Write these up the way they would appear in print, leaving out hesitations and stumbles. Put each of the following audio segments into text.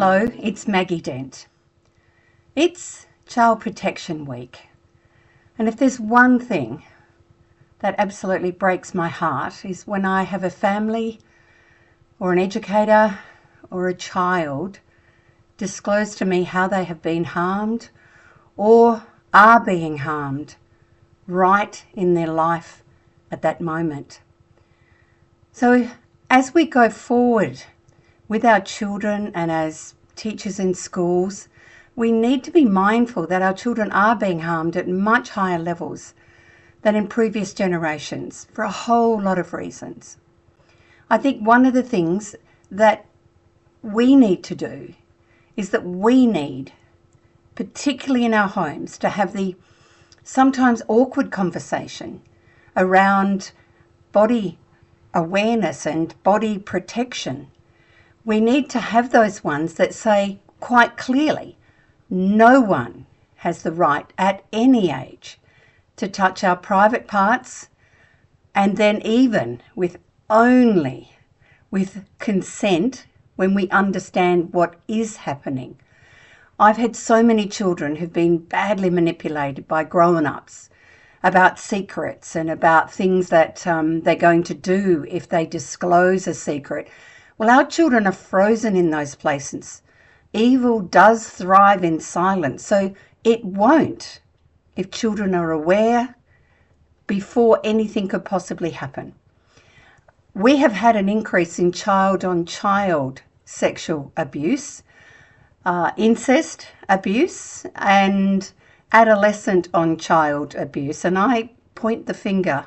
Hello, it's Maggie Dent. It's Child Protection Week, and if there's one thing that absolutely breaks my heart is when I have a family or an educator or a child disclose to me how they have been harmed or are being harmed right in their life at that moment. So as we go forward with our children and as teachers in schools, we need to be mindful that our children are being harmed at much higher levels than in previous generations for a whole lot of reasons. I think one of the things that we need to do is that we need, particularly in our homes, to have the sometimes awkward conversation around body awareness and body protection. We need to have those ones that say quite clearly, no one has the right at any age to touch our private parts, and then even with consent when we understand what is happening. I've had so many children who've been badly manipulated by grown-ups about secrets and about things that they're going to do if they disclose a secret. Well, our children are frozen in those places. Evil does thrive in silence, so it won't if children are aware before anything could possibly happen. We have had an increase in child-on-child sexual abuse, incest abuse, and adolescent-on-child abuse, and I point the finger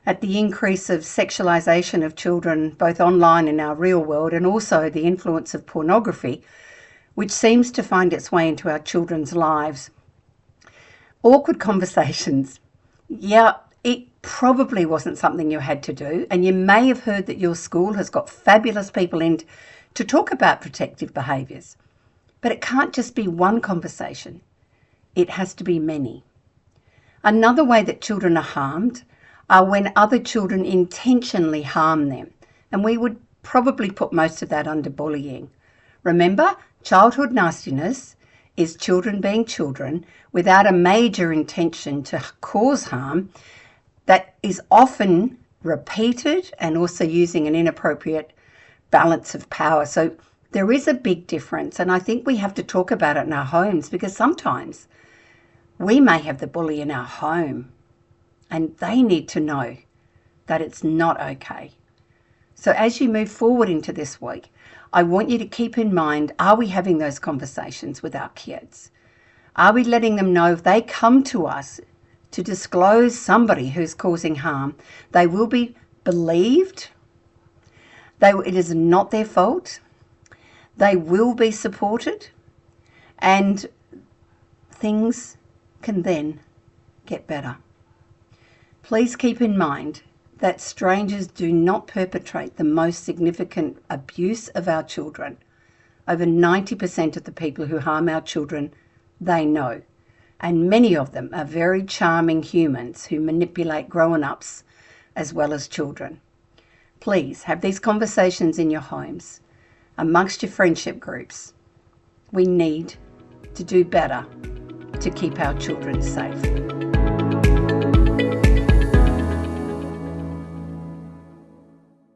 at the increase of sexualization of children both online in our real world and also the influence of pornography, which seems to find its way into our children's lives. Awkward conversations. Yeah, it probably wasn't something you had to do, and you may have heard that your school has got fabulous people in to talk about protective behaviours. But it can't just be one conversation. It has to be many. Another way that children are harmed are when other children intentionally harm them. And we would probably put most of that under bullying. Remember, childhood nastiness is children being children without a major intention to cause harm that is often repeated and also using an inappropriate balance of power. So there is a big difference, and I think we have to talk about it in our homes, because sometimes we may have the bully in our home and they need to know that it's not okay. So as you move forward into this week, I want you to keep in mind, are we having those conversations with our kids? Are we letting them know if they come to us to disclose somebody who's causing harm, they will be believed, it is not their fault, they will be supported, and things can then get better. Please keep in mind that strangers do not perpetrate the most significant abuse of our children. Over 90% of the people who harm our children, they know. And many of them are very charming humans who manipulate grown-ups as well as children. Please have these conversations in your homes, amongst your friendship groups. We need to do better to keep our children safe.